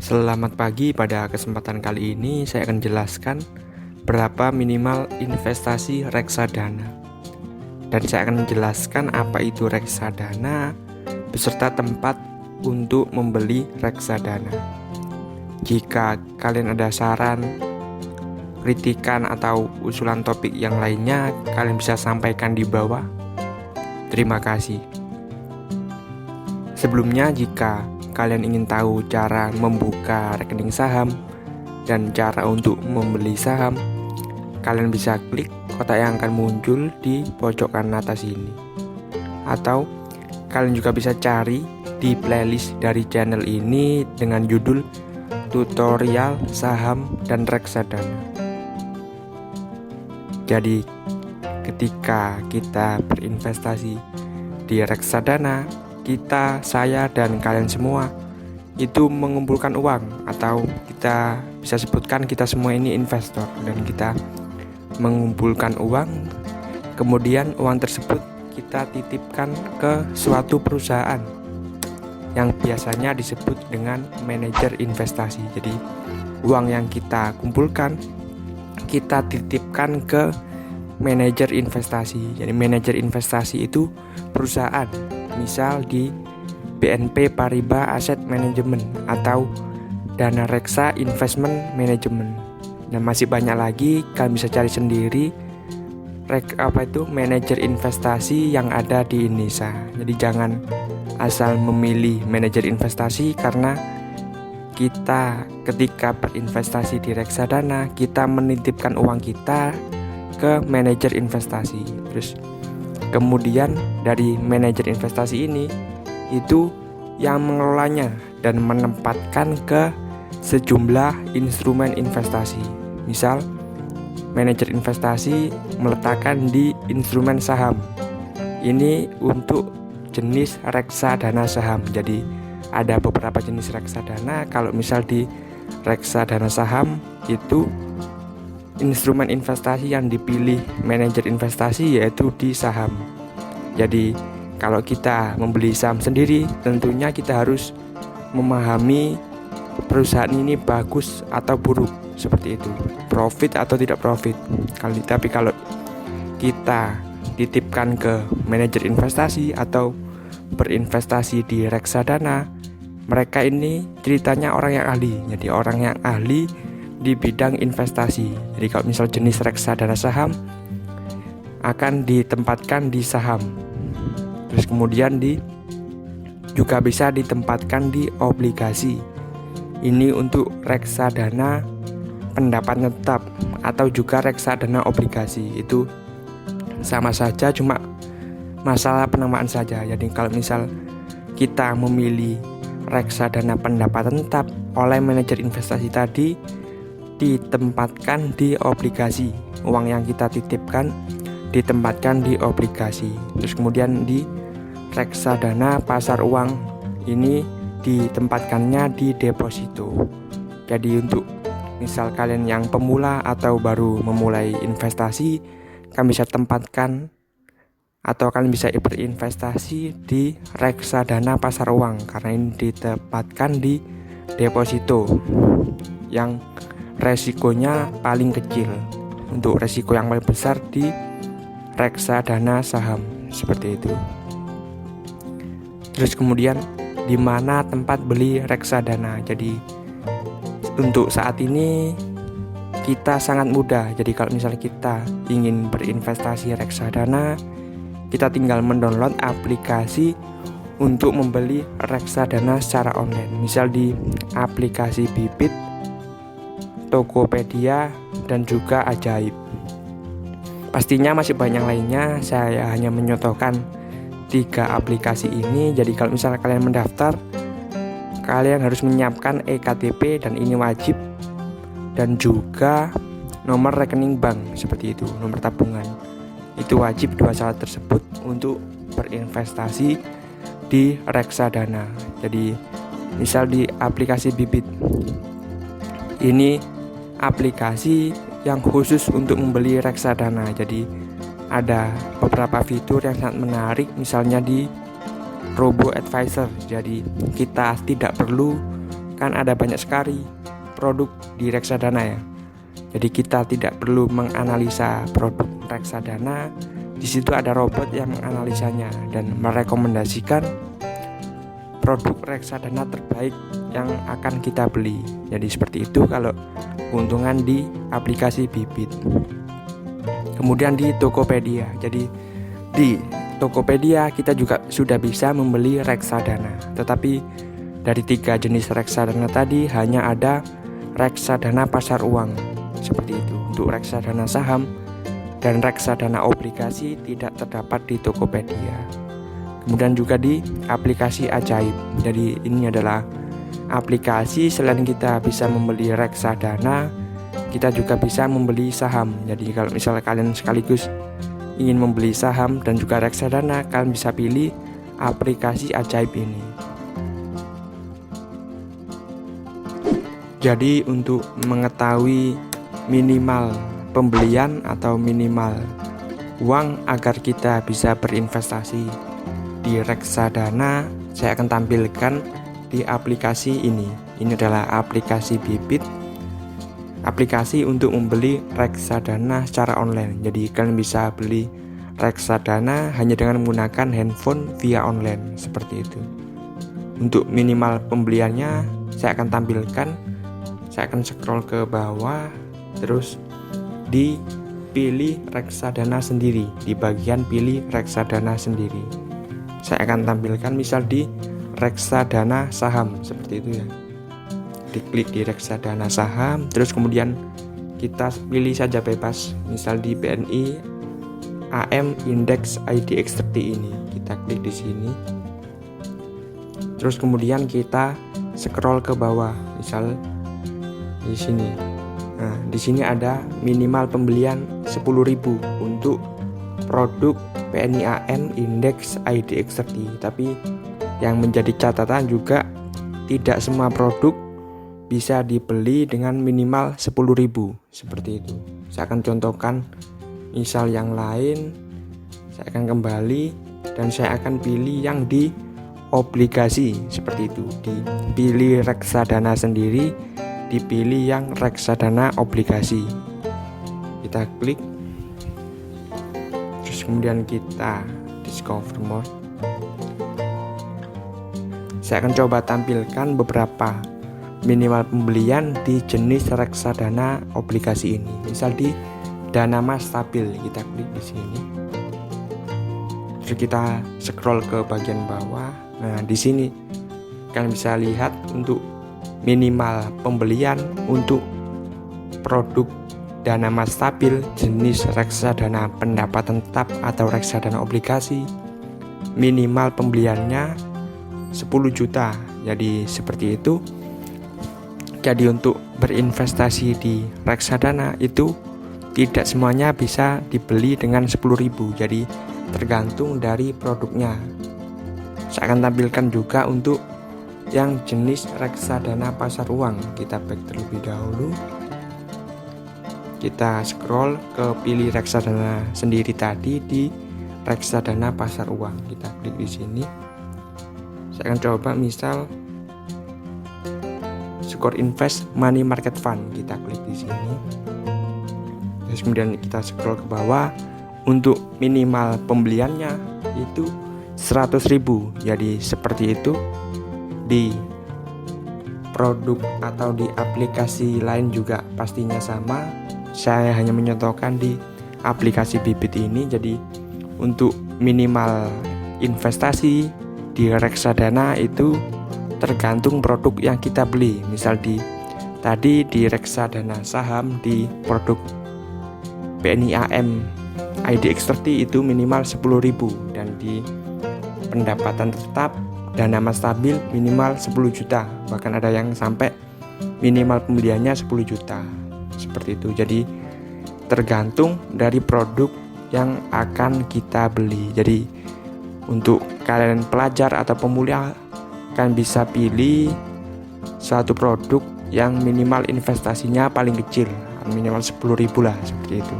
Selamat pagi, pada kesempatan kali ini saya akan jelaskan berapa minimal investasi reksadana. Dan saya akan menjelaskan apa itu reksadana beserta tempat untuk membeli reksadana. Jika kalian ada saran, kritikan atau usulan topik yang lainnya, kalian bisa sampaikan di bawah. Terima kasih. Sebelumnya, jika kalian ingin tahu cara membuka rekening saham dan cara untuk membeli saham, kalian bisa klik kotak yang akan muncul di pojok kanan atas ini. Atau kalian juga bisa cari di playlist dari channel ini dengan judul tutorial saham dan reksadana. Jadi ketika kita berinvestasi di reksadana, saya dan kalian semua itu mengumpulkan uang, atau kita bisa sebutkan kita semua ini investor, dan kita mengumpulkan uang, kemudian uang tersebut kita titipkan ke suatu perusahaan yang biasanya disebut dengan manajer investasi. Jadi uang yang kita kumpulkan kita titipkan ke manajer investasi. Jadi manajer investasi itu perusahaan, misal di BNP Paribas Asset Management atau Dana Reksa Investment Management. Dan masih banyak lagi, kalian bisa cari sendiri manajer investasi yang ada di Indonesia. Jadi jangan asal memilih manajer investasi, karena kita ketika berinvestasi di reksadana, kita menitipkan uang kita ke manajer investasi. Terus kemudian dari manajer investasi ini itu yang mengelolanya dan menempatkan ke sejumlah instrumen investasi. Misal manajer investasi meletakkan di instrumen saham. Ini untuk jenis reksadana saham. Jadi ada beberapa jenis reksadana. Kalau misal di reksadana saham itu instrumen investasi yang dipilih manajer investasi yaitu di saham. Jadi kalau kita membeli saham sendiri, tentunya kita harus memahami perusahaan ini bagus atau buruk, seperti itu, profit atau tidak profit. Tapi kalau kita titipkan ke manajer investasi atau berinvestasi di reksadana, mereka ini ceritanya orang yang ahli. Jadi orang yang ahli di bidang investasi. Jadi kalau misal jenis reksadana saham akan ditempatkan di saham. Terus kemudian juga bisa ditempatkan di obligasi. Ini untuk reksadana pendapatan tetap atau juga reksadana obligasi. Itu sama saja, cuma masalah penamaan saja. Jadi kalau misal kita memilih reksadana pendapatan tetap oleh manajer investasi tadi, ditempatkan di obligasi. Uang yang kita titipkan ditempatkan di obligasi. Terus kemudian di reksadana pasar uang ini ditempatkannya di deposito. Jadi untuk misal kalian yang pemula atau baru memulai investasi, kalian bisa tempatkan atau kalian bisa berinvestasi di reksadana pasar uang, karena ini ditempatkan di deposito yang resikonya paling kecil. Untuk resiko yang paling besar di reksadana saham, seperti itu. Terus kemudian di mana tempat beli reksadana? Jadi untuk saat ini kita sangat mudah. Jadi kalau misalnya kita ingin berinvestasi reksadana, kita tinggal mendownload aplikasi untuk membeli reksadana secara online. Misal di aplikasi Bibit, Tokopedia, dan juga Ajaib. Pastinya masih banyak lainnya, saya hanya menyontohkan 3 aplikasi ini. Jadi kalau misalnya kalian mendaftar, kalian harus menyiapkan eKTP, dan ini wajib, dan juga nomor rekening bank, seperti itu, nomor tabungan. Itu wajib, 2 syarat tersebut untuk berinvestasi di reksadana. Jadi misal di aplikasi Bibit, ini aplikasi yang khusus untuk membeli reksadana. Jadi ada beberapa fitur yang sangat menarik, misalnya di robo advisor. Jadi kita tidak perlu kan ada banyak sekali produk di reksadana ya. Jadi kita tidak perlu menganalisa produk reksadana. Di situ ada robot yang menganalisanya dan merekomendasikan produk reksadana terbaik yang akan kita beli. Jadi seperti itu kalau keuntungan di aplikasi Bibit. Kemudian di Tokopedia. Jadi di Tokopedia kita juga sudah bisa membeli reksadana. Tetapi dari 3 jenis reksadana tadi hanya ada reksadana pasar uang seperti itu. Untuk reksadana saham dan reksadana obligasi tidak terdapat di Tokopedia. Kemudian juga di aplikasi Ajaib. Jadi ini adalah aplikasi selain kita bisa membeli reksadana, kita juga bisa membeli saham. Jadi kalau misalnya kalian sekaligus ingin membeli saham dan juga reksadana, kalian bisa pilih aplikasi Ajaib ini. Jadi untuk mengetahui minimal pembelian atau minimal uang agar kita bisa berinvestasi di reksadana, saya akan tampilkan di aplikasi ini. Ini adalah aplikasi Bibit, aplikasi untuk membeli reksadana secara online. Jadi kalian bisa beli reksadana hanya dengan menggunakan handphone via online seperti itu. Untuk minimal pembeliannya saya akan tampilkan. Saya akan scroll ke bawah, terus dipilih reksadana sendiri, di bagian pilih reksadana sendiri. Saya akan tampilkan misal di reksadana saham seperti itu ya. Diklik di reksadana saham, terus kemudian kita pilih saja bebas, misal di BNI AM Index IDX30 ini. Kita klik di sini. Terus kemudian kita scroll ke bawah, misal di sini. Nah, di sini ada minimal pembelian 10.000 untuk produk BNI AM Index IDX30. Tapi yang menjadi catatan juga tidak semua produk bisa dibeli dengan minimal 10.000 seperti itu. Saya akan contohkan misal yang lain. Saya akan kembali dan saya akan pilih yang di obligasi seperti itu. Dipilih reksadana sendiri, dipilih yang reksadana obligasi. Kita klik, terus kemudian kita discover more. Saya akan coba tampilkan beberapa minimal pembelian di jenis reksadana obligasi ini. Misal di Dana Mas Stabil, kita klik di sini. Terus kita scroll ke bagian bawah. Nah, di sini kalian bisa lihat untuk minimal pembelian untuk produk Dana Mas Stabil jenis reksadana pendapatan tetap atau reksadana obligasi, minimal pembeliannya 10 juta. Jadi seperti itu. Jadi untuk berinvestasi di reksadana itu tidak semuanya bisa dibeli dengan 10.000. Jadi tergantung dari produknya. Saya akan tampilkan juga untuk yang jenis reksadana pasar uang. Kita back terlebih dahulu. Kita scroll ke pilih reksadana sendiri tadi di reksadana pasar uang. Kita klik di sini. Saya akan coba misal Sukor Invest Money Market Fund. Kita klik di sini. Terus kemudian kita scroll ke bawah. Untuk minimal pembeliannya itu 100.000. Jadi seperti itu. Di produk atau di aplikasi lain juga pastinya sama. Saya hanya menyontohkan di aplikasi Bibit ini. Jadi untuk minimal investasi di reksadana itu tergantung produk yang kita beli. Misal tadi di reksadana saham di produk BNI AM IDX30 itu minimal 10.000, dan di pendapatan tetap Dana Mas Stabil minimal 10 juta, bahkan ada yang sampai minimal pembeliannya 10 juta seperti itu. Jadi tergantung dari produk yang akan kita beli. Jadi untuk kalian pelajar atau pemula, kalian bisa pilih suatu produk yang minimal investasinya paling kecil, minimal 10.000 lah seperti itu.